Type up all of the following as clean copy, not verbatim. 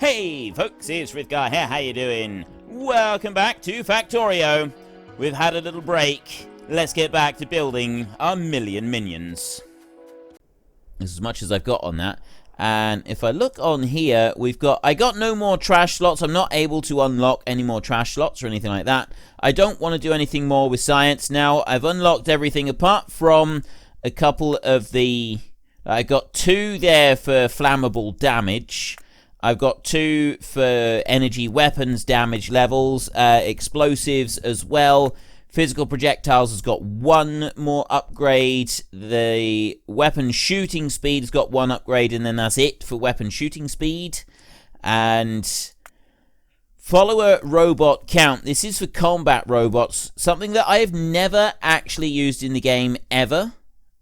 Hey folks, it's Frithgar here, how you doing? Welcome back to Factorio. We've had a little break. Let's get back to building our million minions. This is as much as I've got on that. And if I look on here, I got no more trash slots. I'm not able to unlock any more trash slots or anything like that. I don't want to do anything more with science now. I've unlocked everything apart from a couple of the... I got 2 there for flammable damage. I've got 2 for energy weapons damage levels, explosives as well. Physical projectiles has got 1 more upgrade. The weapon shooting speed has got 1 upgrade, and then that's it for weapon shooting speed. And follower robot count. This is for combat robots, something that I have never actually used in the game ever.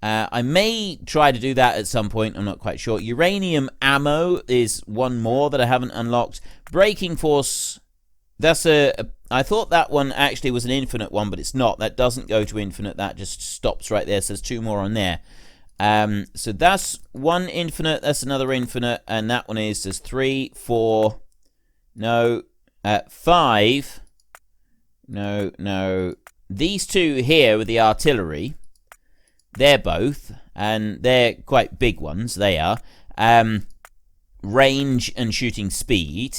I may try to do that at some point, I'm not quite sure. Uranium ammo is 1 more that I haven't unlocked. Braking force, that's I thought that one actually was an infinite one, but it's not. That doesn't go to infinite, that just stops right there, so there's 2 more on there. So that's 1 infinite, that's another infinite, and that one there's 3, 4, no, 5, no. These 2 here with the artillery, they're both, and they're quite big ones, they are. Range and shooting speed.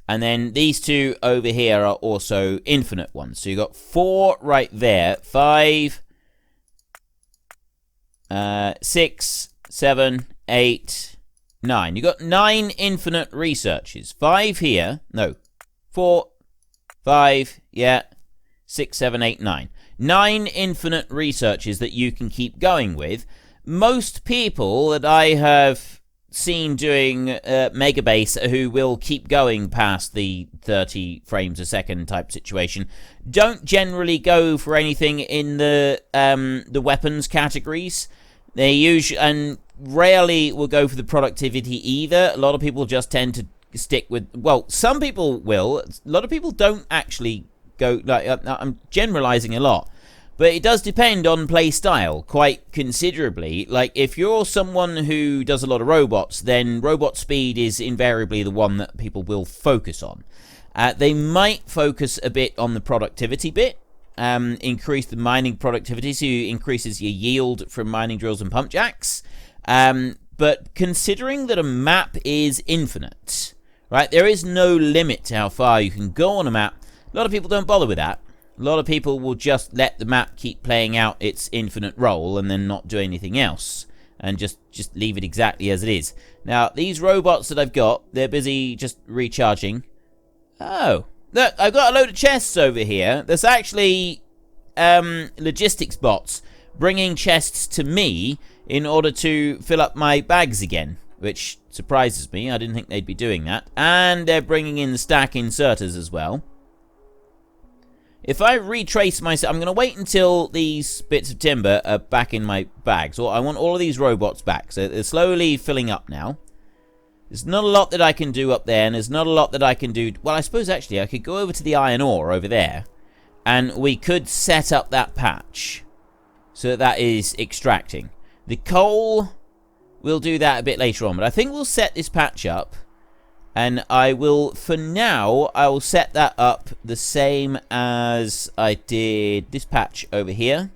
And then these 2 over here are also infinite ones. So you've got 4 right there. 5, 6, 7, 8, 9. You've got 9 infinite researches. 5 here. No. 4, 5, yeah. 6, 7, 8, 9. 9 infinite researches that you can keep going with. Most people that I have seen doing Megabase who will keep going past the 30 frames a second type situation don't generally go for anything in the weapons categories. They usually and rarely will go for the productivity either. A lot of people just tend to stick with, well, some people will. A lot of people don't actually go, like, I'm generalizing a lot, but it does depend on play style quite considerably. Like, if you're someone who does a lot of robots, then robot speed is invariably the one that people will focus on. They might focus a bit on the productivity bit, increase the mining productivity, so it increases your yield from mining drills and pump jacks. But considering that a map is infinite, right, there is no limit to how far you can go on a map. A lot of people don't bother with that. A lot of people will just let the map keep playing out its infinite role and then not do anything else. And just leave it exactly as it is. Now, these robots that I've got, they're busy just recharging. Oh, look, I've got a load of chests over here. There's actually logistics bots bringing chests to me in order to fill up my bags again, which surprises me. I didn't think they'd be doing that. And they're bringing in the stack inserters as well. If I retrace myself, I'm going to wait until these bits of timber are back in my bag. So I want all of these robots back. So they're slowly filling up now. There's not a lot that I can do up there, and there's not a lot that I can do. Well, I suppose actually I could go over to the iron ore over there, and we could set up that patch so that is extracting. The coal, we'll do that a bit later on, but I think we'll set this patch up. And I will, for now, I will set that up the same as I did this patch over here.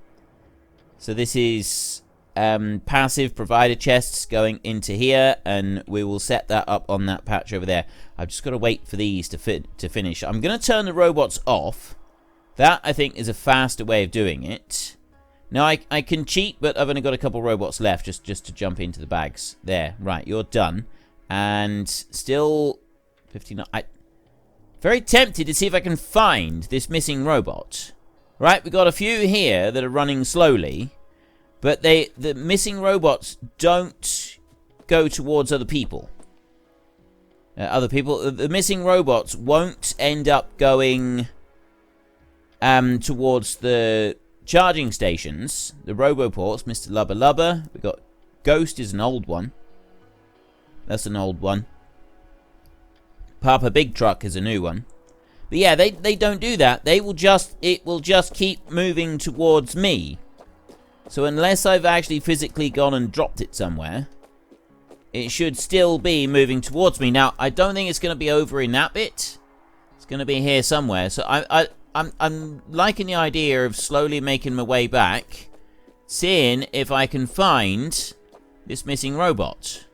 So this is passive provider chests going into here, and we will set that up on that patch over there. I've just got to wait for these to finish. I'm going to turn the robots off. That, I think, is a faster way of doing it. Now, I can cheat, but I've only got a couple robots left just to jump into the bags. There, right, you're done. And still 59. Very tempted to see if I can find this missing robot. Right, we've got a few here that are running slowly, but the missing robots don't go towards other people. The missing robots won't end up going towards the charging stations, the roboports. Mr. Lubba Lubba. We've got Ghost is an old one. That's an old one. Papa Big Truck is a new one. But yeah, they don't do that. It will just keep moving towards me. So unless I've actually physically gone and dropped it somewhere, it should still be moving towards me. Now, I don't think it's going to be over in that bit. It's going to be here somewhere. So I'm liking the idea of slowly making my way back, seeing if I can find this missing robot.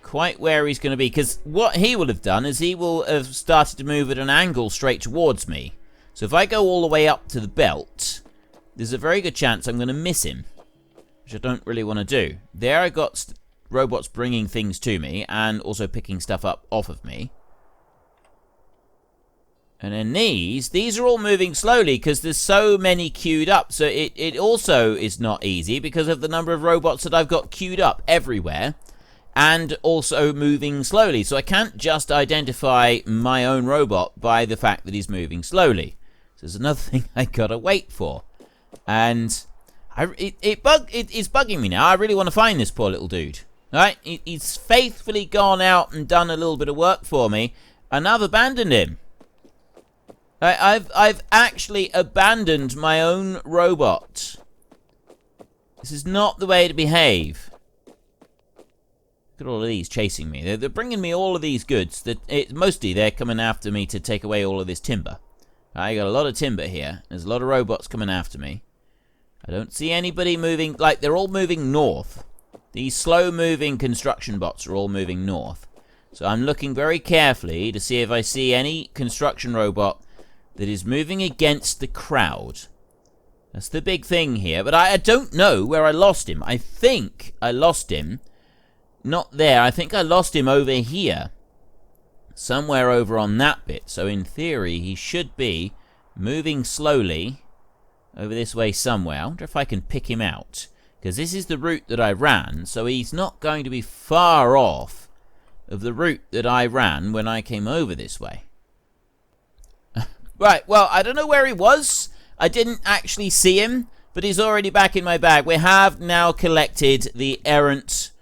Quite where he's going to be, because what he will have done is he will have started to move at an angle straight towards me. So if I go all the way up to the belt, there's a very good chance I'm going to miss him, which I don't really want to do. There I got robots bringing things to me and also picking stuff up off of me. And then these are all moving slowly because there's so many queued up. So it also is not easy because of the number of robots that I've got queued up everywhere. And also moving slowly. So I can't just identify my own robot by the fact that he's moving slowly. So there's another thing I gotta wait for. And it's bugging me now. I really want to find this poor little dude. Right? He's faithfully gone out and done a little bit of work for me. And I've abandoned him. I've actually abandoned my own robot. This is not the way to behave. Look at all of these chasing me. They're bringing me all of these goods. Mostly they're coming after me to take away all of this timber. I got a lot of timber here. There's a lot of robots coming after me. I don't see anybody moving. Like, they're all moving north. These slow-moving construction bots are all moving north. So I'm looking very carefully to see if I see any construction robot that is moving against the crowd. That's the big thing here. But I don't know where I lost him. I think I lost him. Not there. I think I lost him over here. Somewhere over on that bit. So in theory, he should be moving slowly over this way somewhere. I wonder if I can pick him out. Because this is the route that I ran. So he's not going to be far off of the route that I ran when I came over this way. Right, well, I don't know where he was. I didn't actually see him. But he's already back in my bag. We have now collected the errant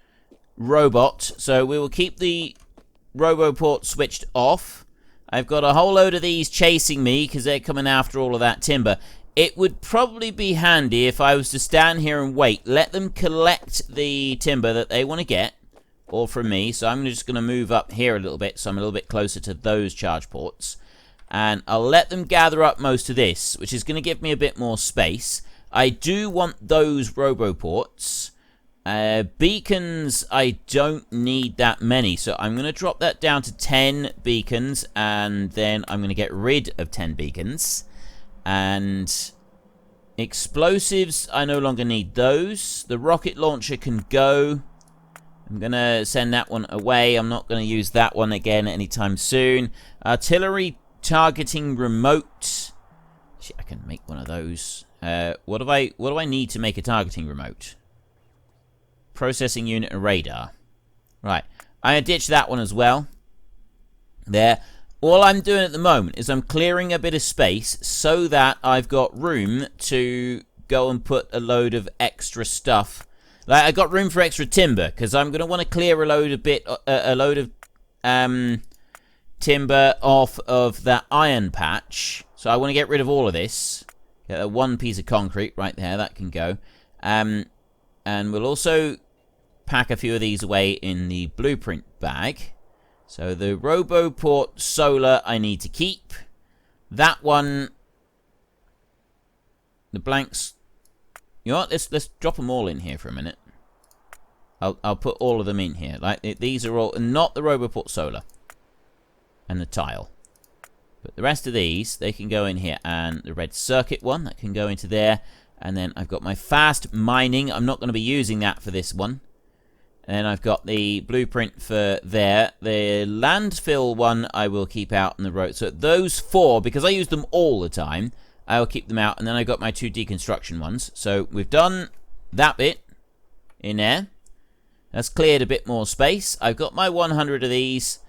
robot, so we will keep the RoboPort switched off. I've got a whole load of these chasing me because they're coming after all of that timber. It would probably be handy if I was to stand here and wait, let them collect the timber that they want to get, all from me. So I'm just going to move up here a little bit so I'm a little bit closer to those charge ports, and I'll let them gather up most of this, which is going to give me a bit more space. I do want those RoboPorts. Beacons, I don't need that many, so I'm going to drop that down to 10 beacons, and then I'm going to get rid of 10 beacons. And explosives, I no longer need those. The rocket launcher can go. I'm going to send that one away. I'm not going to use that one again anytime soon. Artillery targeting remote. Actually, I can make one of those. What do I need to make a targeting remote? Processing unit and radar. Right. I ditched that one as well. There. All I'm doing at the moment is I'm clearing a bit of space so that I've got room to go and put a load of extra stuff. Like, I got room for extra timber because I'm going to want to clear a load of timber off of that iron patch. So I want to get rid of all of this. Get one piece of concrete right there. That can go. And we'll also pack a few of these away in the blueprint bag. So the RoboPort solar I need to keep. That one, the blanks. You know what? Let's drop them all in here for a minute. I'll put all of them in here. Like, these are all not the RoboPort solar and the tile, but the rest of these, they can go in here. And the red circuit one, that can go into there. And then I've got my fast mining. I'm not going to be using that for this one. And I've got the blueprint for there. The landfill one I will keep out on the road. So those four, because I use them all the time, I will keep them out. And then I got my two deconstruction ones. So we've done that bit in there. That's cleared a bit more space. I've got my 100 of these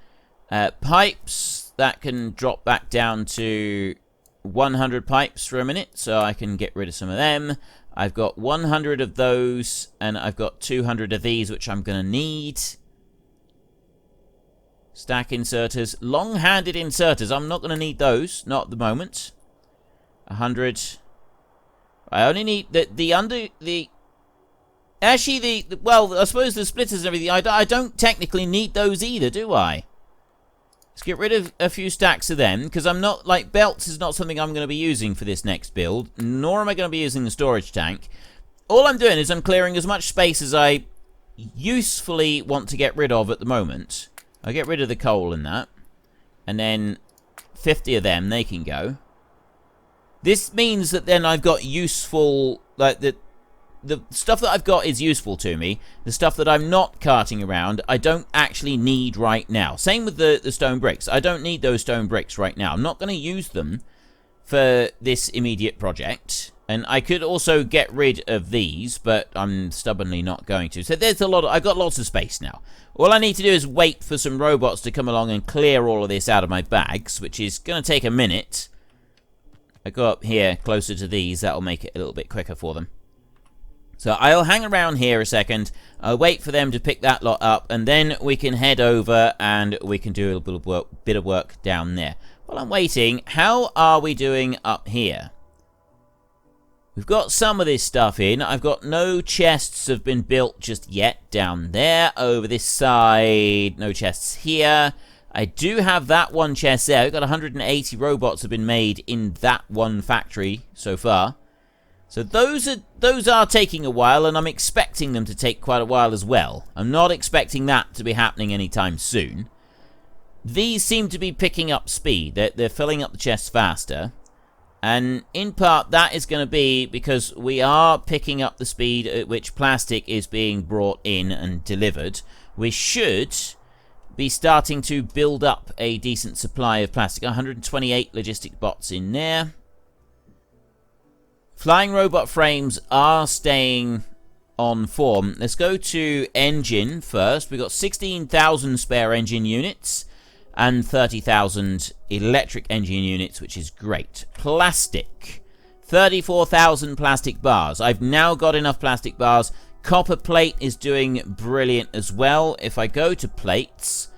pipes. That can drop back down to 100 pipes for a minute, so I can get rid of some of them. I've got 100 of those, and I've got 200 of these, which I'm going to need. Stack inserters. Long-handed inserters. I'm not going to need those. Not at the moment. 100. I only need the Actually, well, I suppose the splitters and everything, I don't technically need those either, do I? Let's get rid of a few stacks of them, because I'm not, like, belts is not something I'm going to be using for this next build, nor am I going to be using the storage tank. All I'm doing is I'm clearing as much space as I usefully want to get rid of at the moment. I'll get rid of the coal and that, and then 50 of them, they can go. This means that then I've got useful, like, the stuff that I've got is useful to me. The stuff that I'm not carting around, I don't actually need right now. Same with the stone bricks. I don't need those stone bricks right now. I'm not going to use them for this immediate project. And I could also get rid of these, but I'm stubbornly not going to. So there's a lot of, I've got lots of space now. All I need to do is wait for some robots to come along and clear all of this out of my bags, which is going to take a minute. I go up here closer to these. That'll make it a little bit quicker for them. So I'll hang around here a second. I'll wait for them to pick that lot up, and then we can head over and we can do a bit of work down there. While I'm waiting, how are we doing up here? We've got some of this stuff in. I've got no chests have been built just yet down there. Over this side, no chests here. I do have that one chest there. We've got 180 robots have been made in that one factory so far. So those are taking a while, and I'm expecting them to take quite a while as well. I'm not expecting that to be happening anytime soon. These seem to be picking up speed. They're filling up the chests faster. And in part, that is going to be because we are picking up the speed at which plastic is being brought in and delivered. We should be starting to build up a decent supply of plastic. 128 logistic bots in there. Flying robot frames are staying on form. Let's go to engine first. We've got 16,000 spare engine units and 30,000 electric engine units, which is great. Plastic. 34,000 plastic bars. I've now got enough plastic bars. Copper plate is doing brilliant as well. If I go to plates,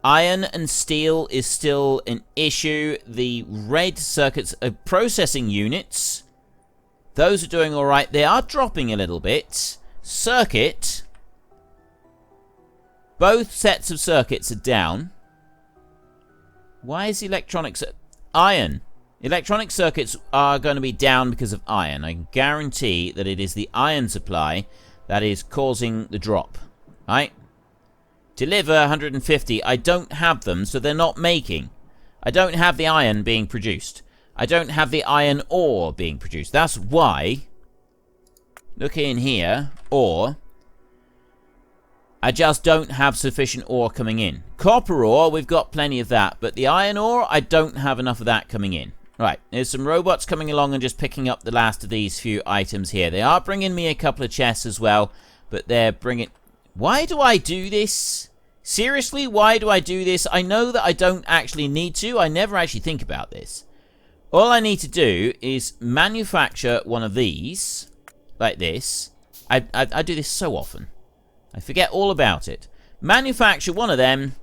iron and steel is still an issue. The red circuits processing units, those are doing all right. They are dropping a little bit. Circuit, both sets of circuits are down. Why is electronics... Iron. Electronic circuits are going to be down because of iron. I can guarantee that it is the iron supply that is causing the drop. Right? Deliver 150. I don't have them, so they're not making. I don't have the iron being produced. I don't have the iron ore being produced. That's why, look in here, ore, I just don't have sufficient ore coming in. Copper ore, we've got plenty of that, but the iron ore, I don't have enough of that coming in. Right, there's some robots coming along and just picking up the last of these few items here. They are bringing me a couple of chests as well, but they're bringing... Why do I do this? Seriously, why do I do this? I know that I don't actually need to. I never actually think about this. All I need to do is manufacture one of these, like this. I do this so often. I forget all about it. Manufacture one of them,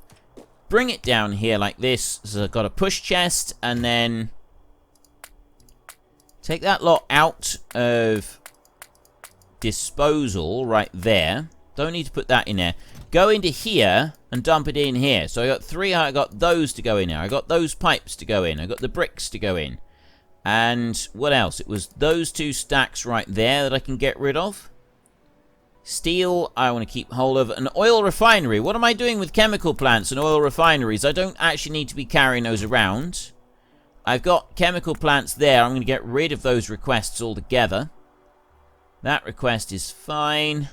bring it down here like this. So I've got a push chest, and then take that lot out of disposal right there. Don't need to put that in there. Go into here and dump it in here. So I got three, I got those to go in there. I got those pipes to go in. I got the bricks to go in. And what else? It was those two stacks right there that I can get rid of. Steel, I want to keep hold of. An oil refinery. What am I doing with chemical plants and oil refineries? I don't actually need to be carrying those around. I've got chemical plants there. I'm going to get rid of those requests altogether. That request is fine.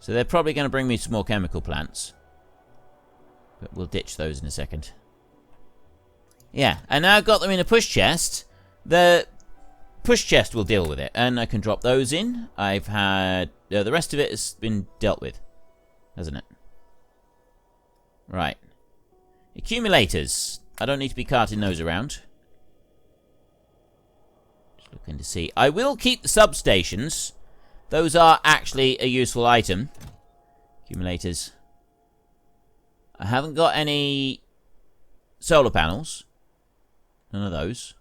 So they're probably going to bring me some more chemical plants. But we'll ditch those in a second. Yeah, and now I've got them in a push chest. The push chest will deal with it. And I can drop those in. I've had... the rest of it has been dealt with. Hasn't it? Right. Accumulators. I don't need to be carting those around. Just looking to see. I will keep the substations. Those are actually a useful item. Accumulators. I haven't got any solar panels. None of those.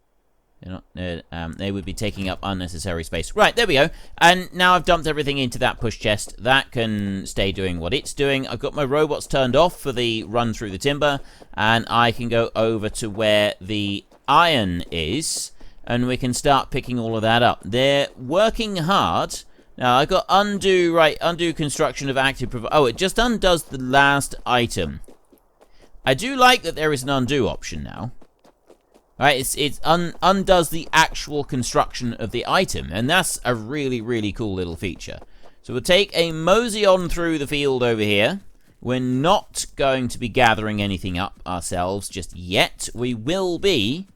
They would be taking up unnecessary space. Right, there we go. And now I've dumped everything into that push chest. That can stay doing what it's doing. I've got my robots turned off for the run through the timber. And I can go over to where the iron is. And we can start picking all of that up. They're working hard. Now, I've got undo construction of active... Oh, it just undoes the last item. I do like that there is an undo option now. Right, it undoes the actual construction of the item, and that's a really, really cool little feature. So we'll take a mosey on through the field over here. We're not going to be gathering anything up ourselves just yet. We will be,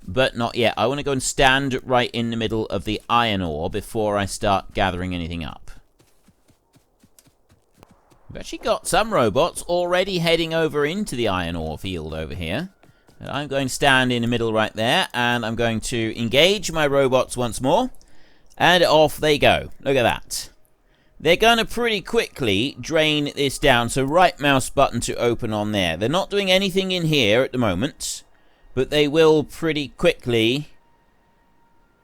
but not yet. I want to go and stand right in the middle of the iron ore before I start gathering anything up. We've actually got some robots already heading over into the iron ore field over here. I'm going to stand in the middle right there, and I'm going to engage my robots once more, and off they go. Look at that. They're going to pretty quickly drain this down, so right mouse button to open on there. They're not doing anything in here at the moment, but they will pretty quickly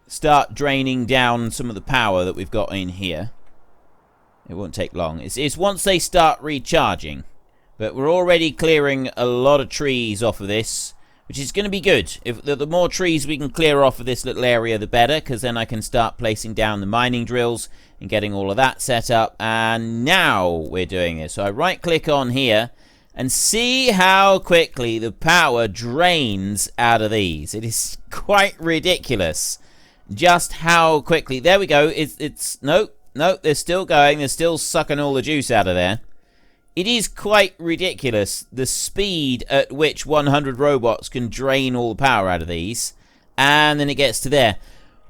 start draining down some of the power that we've got in here. It won't take long. It's once they start recharging, but we're already clearing a lot of trees off of this, which is going to be good. If the more trees we can clear off of this little area, the better, because then I can start placing down the mining drills and getting all of that set up. And now we're doing this. So I right-click on here and see how quickly the power drains out of these. It is quite ridiculous just how quickly. There we go. No, they're still going. They're still sucking all the juice out of there. It is quite ridiculous, the speed at which 100 robots can drain all the power out of these. And then it gets to there.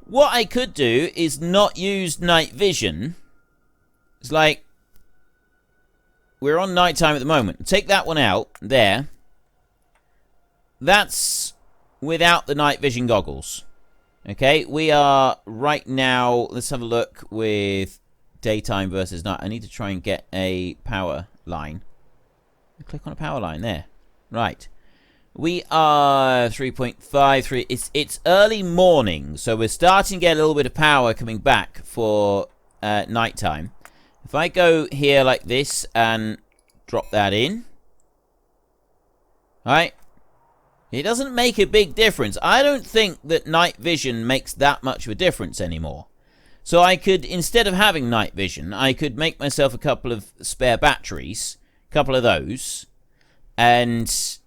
What I could do is not use night vision. It's like, we're on nighttime at the moment. Take that one out, there. That's without the night vision goggles. Okay, we are right now, let's have a look with daytime versus night. I need to try and get a power line. Click on a power line there. Right. We are 3.53. It's early morning, so we're starting to get a little bit of power coming back for nighttime. If I go here like this and drop that in, right? It doesn't make a big difference. I don't think that night vision makes that much of a difference anymore. So I could, instead of having night vision, I could make myself a couple of spare batteries, a couple of those, and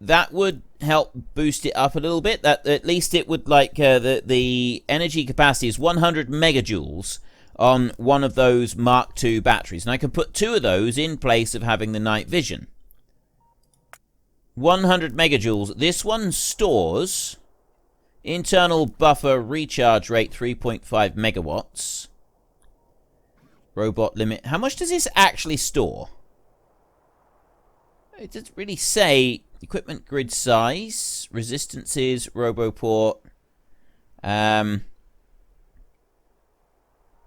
that would help boost it up a little bit. That at least it would, like, the energy capacity is 100 megajoules on one of those Mark II batteries, and I can put two of those in place of having the night vision. 100 megajoules. This one stores internal buffer recharge rate 3.5 megawatts. Robot limit. How much does this actually store? It doesn't really say. Equipment grid size, resistances, roboport,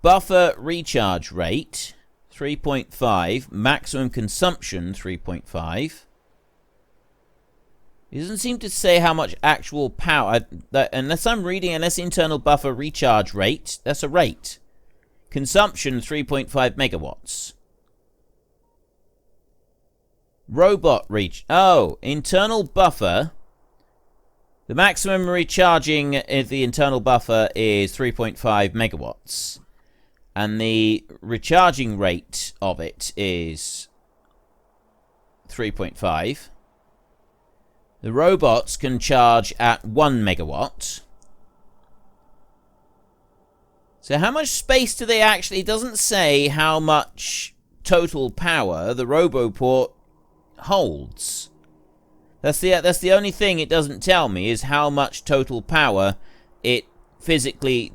buffer recharge rate 3.5, maximum consumption 3.5. It doesn't seem to say how much actual power, unless internal buffer recharge rate, that's a rate. Consumption 3.5 megawatts. Robot reach. Oh, internal buffer. The maximum recharging of the internal buffer is 3.5 megawatts. And the recharging rate of it is 3.5. The robots can charge at 1 megawatt. So how much space do they actually... It doesn't say how much total power the RoboPort holds. That's the only thing it doesn't tell me, is how much total power it physically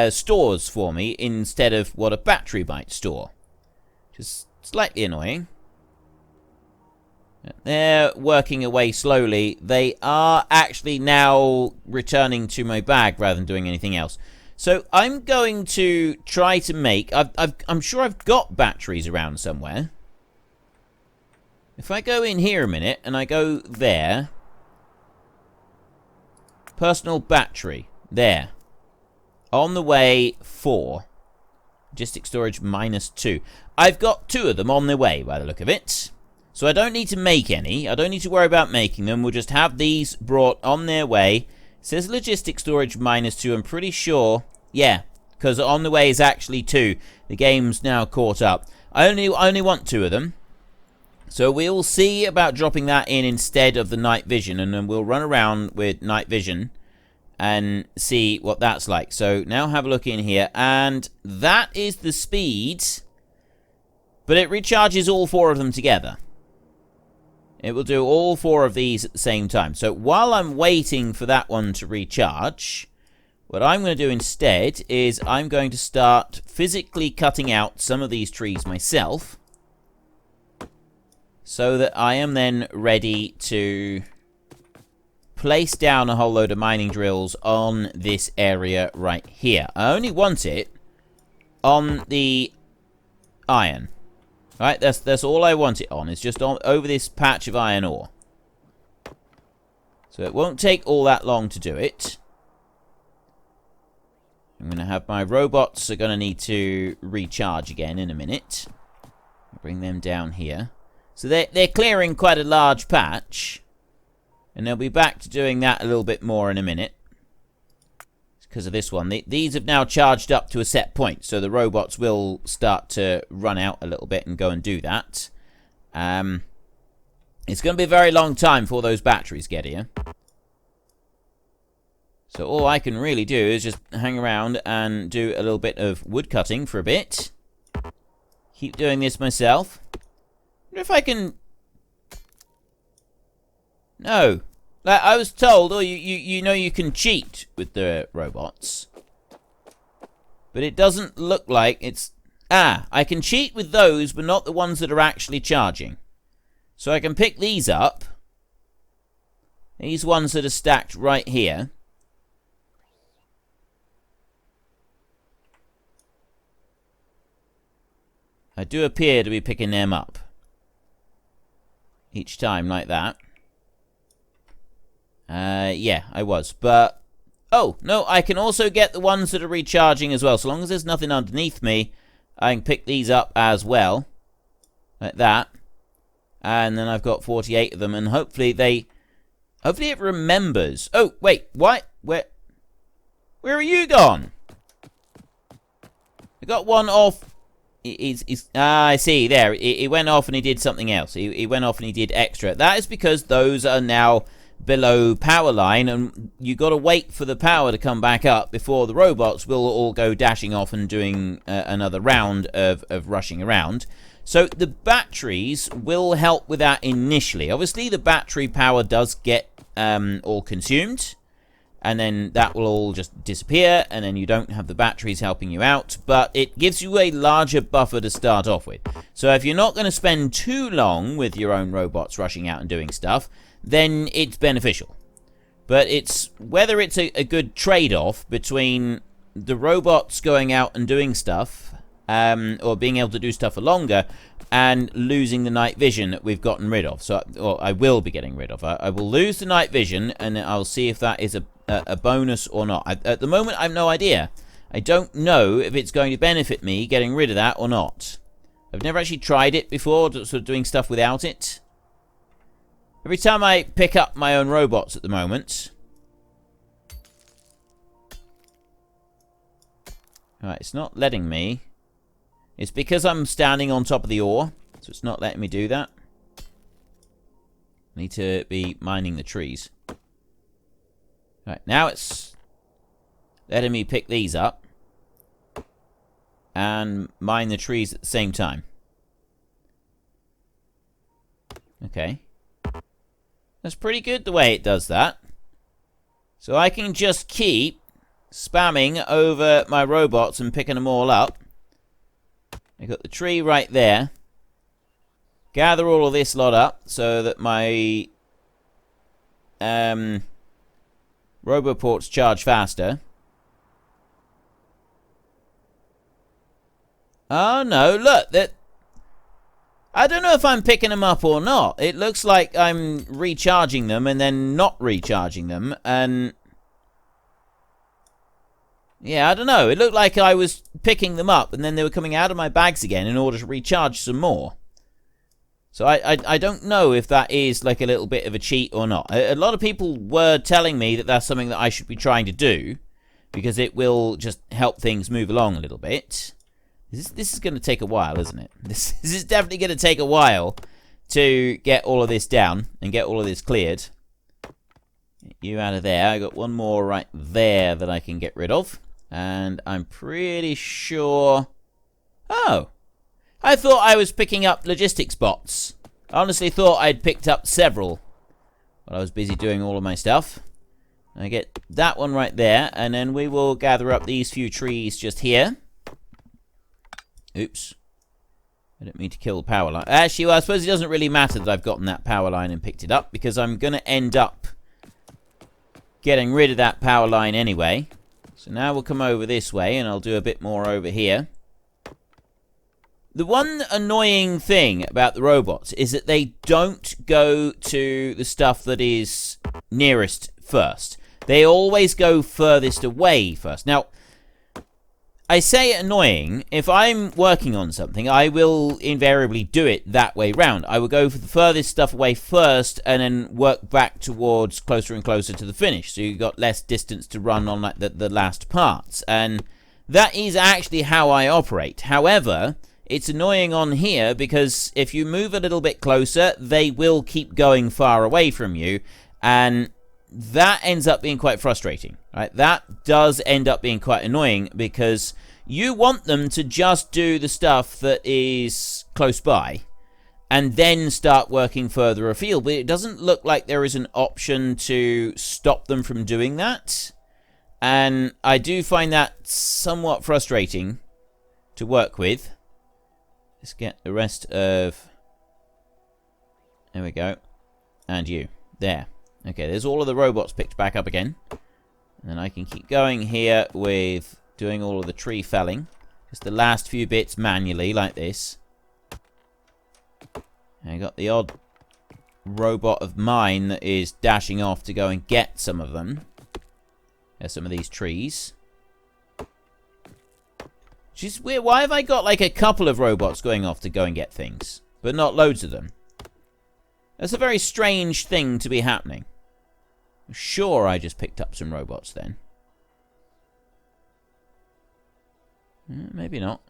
stores for me instead of what a battery might store. Which is slightly annoying. They're working away slowly. They are actually now returning to my bag rather than doing anything else. So I'm going to try to make... I'm sure I've got batteries around somewhere. If I go in here a minute and I go there, Personal battery. There. On the way, 4. Logistic storage, -2. I've got 2 of them on their way, by the look of it. So I don't need to make any. I don't need to worry about making them. We'll just have these brought on their way. It says logistic storage, -2. I'm pretty sure. Yeah, because on the way is actually 2. The game's now caught up. I only want 2 of them. So we'll see about dropping that in instead of the night vision, and then we'll run around with night vision and see what that's like. So now have a look in here, and that is the speed, but it recharges all 4 of them together. It will do all 4 of these at the same time. So while I'm waiting for that one to recharge, what I'm going to do instead is I'm going to start physically cutting out some of these trees myself, so that I am then ready to place down a whole load of mining drills on this area right here. I only want it on the iron. Right, that's all I want it on. It's just over this patch of iron ore. So it won't take all that long to do it. I'm going to have my robots are going to need to recharge again in a minute. Bring them down here. So they're clearing quite a large patch. And they'll be back to doing that a little bit more in a minute. It's because of this one. These have now charged up to a set point. So the robots will start to run out a little bit and go and do that. It's going to be a very long time before those batteries get here. So all I can really do is just hang around and do a little bit of wood cutting for a bit. Keep doing this myself. I wonder if I can... No. Like I was told, oh, you know you can cheat with the robots. But it doesn't look like it's... Ah, I can cheat with those, but not the ones that are actually charging. So I can pick these up. These ones that are stacked right here. I do appear to be picking them up. Each time, like that. Yeah, I was. But, oh, no, I can also get the ones that are recharging as well. So long as there's nothing underneath me, I can pick these up as well. Like that. And then I've got 48 of them, and hopefully it remembers. Oh, wait, what? Where are you gone? I got one off. I see, there. He went off and he did something else. He went off and he did extra. That is because those are now below power line, and you got to wait for the power to come back up before the robots will all go dashing off and doing another round of rushing around. So the batteries will help with that initially. Obviously, the battery power does get all consumed, and then that will all just disappear, and then you don't have the batteries helping you out, but it gives you a larger buffer to start off with. So if you're not going to spend too long with your own robots rushing out and doing stuff, then it's beneficial. But it's whether it's a good trade-off between the robots going out and doing stuff, or being able to do stuff for longer, and losing the night vision that we've gotten rid of. So, or I will be getting rid of. I will lose the night vision, and I'll see if that is a bonus or not. At the moment, I have no idea. I don't know if it's going to benefit me getting rid of that or not. I've never actually tried it before, sort of doing stuff without it. Every time I pick up my own robots at the moment... Alright, it's not letting me. It's because I'm standing on top of the ore, so it's not letting me do that. I need to be mining the trees. Right, now it's letting me pick these up and mine the trees at the same time. Okay. That's pretty good the way it does that. So I can just keep spamming over my robots and picking them all up. I got the tree right there. Gather all of this lot up so that my roboports charge faster. Oh no, look, that I don't know if I'm picking them up or not. It looks like I'm recharging them and then not recharging them, and Yeah, I don't know. It looked like I was picking them up and then they were coming out of my bags again in order to recharge some more. So I don't know if that is like a little bit of a cheat or not. A lot of people were telling me that that's something that I should be trying to do because it will just help things move along a little bit. This is going to take a while, isn't it? This is definitely going to take a while to get all of this down and get all of this cleared. Get you out of there. I got one more right there that I can get rid of. And I'm pretty sure... Oh! I thought I was picking up logistics bots. I honestly thought I'd picked up several while I was busy doing all of my stuff. I get that one right there, and then we will gather up these few trees just here. Oops. I didn't mean to kill the power line. Actually, well, I suppose it doesn't really matter that I've gotten that power line and picked it up, because I'm going to end up getting rid of that power line anyway. So now we'll come over this way, and I'll do a bit more over here. The one annoying thing about the robots is that they don't go to the stuff that is nearest first. They always go furthest away first. Now, I say annoying. If I'm working on something, I will invariably do it that way round. I will go for the furthest stuff away first and then work back towards closer and closer to the finish. So you've got less distance to run on like the last parts. And that is actually how I operate. However... it's annoying on here because if you move a little bit closer, they will keep going far away from you, and that ends up being quite frustrating, right? That does end up being quite annoying because you want them to just do the stuff that is close by and then start working further afield, but it doesn't look like there is an option to stop them from doing that, and I do find that somewhat frustrating to work with. Let's get the rest of... there we go. And you. There. Okay, there's all of the robots picked back up again. And then I can keep going here with doing all of the tree felling. Just the last few bits manually, like this. And I got the odd robot of mine that is dashing off to go and get some of them. There's some of these trees. Which is weird. Why have I got like a couple of robots going off to go and get things, but not loads of them? That's a very strange thing to be happening. Sure, I just picked up some robots then. Maybe not.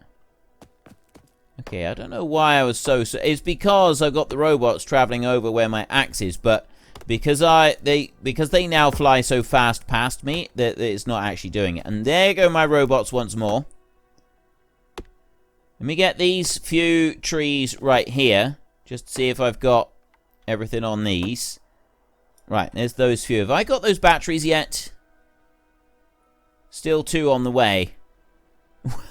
Okay, I don't know why I was so... It's because I've got the robots traveling over where my axe is, but because they now fly so fast past me that it's not actually doing it. And there go my robots once more. Let me get these few trees right here, just to see if I've got everything on these. Right, there's those few. Have I got those batteries yet? Still 2 on the way.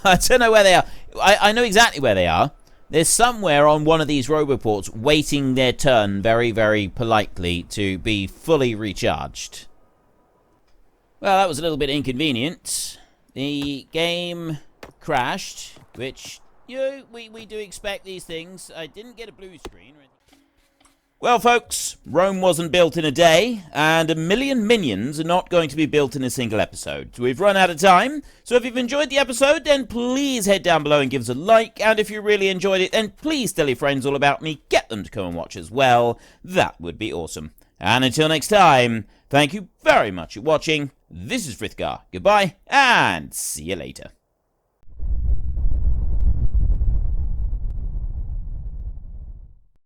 I don't know where they are. I know exactly where they are. They're somewhere on one of these roboports waiting their turn very, very politely to be fully recharged. Well, that was a little bit inconvenient. The game crashed, which... we do expect these things. I didn't get a blue screen. Well, folks, Rome wasn't built in a day, and 1 million minions are not going to be built in a single episode. We've run out of time, so if you've enjoyed the episode, then please head down below and give us a like, and if you really enjoyed it, then please tell your friends all about me, get them to come and watch as well. That would be awesome. And until next time, thank you very much for watching. This is Frithgar. Goodbye, and see you later.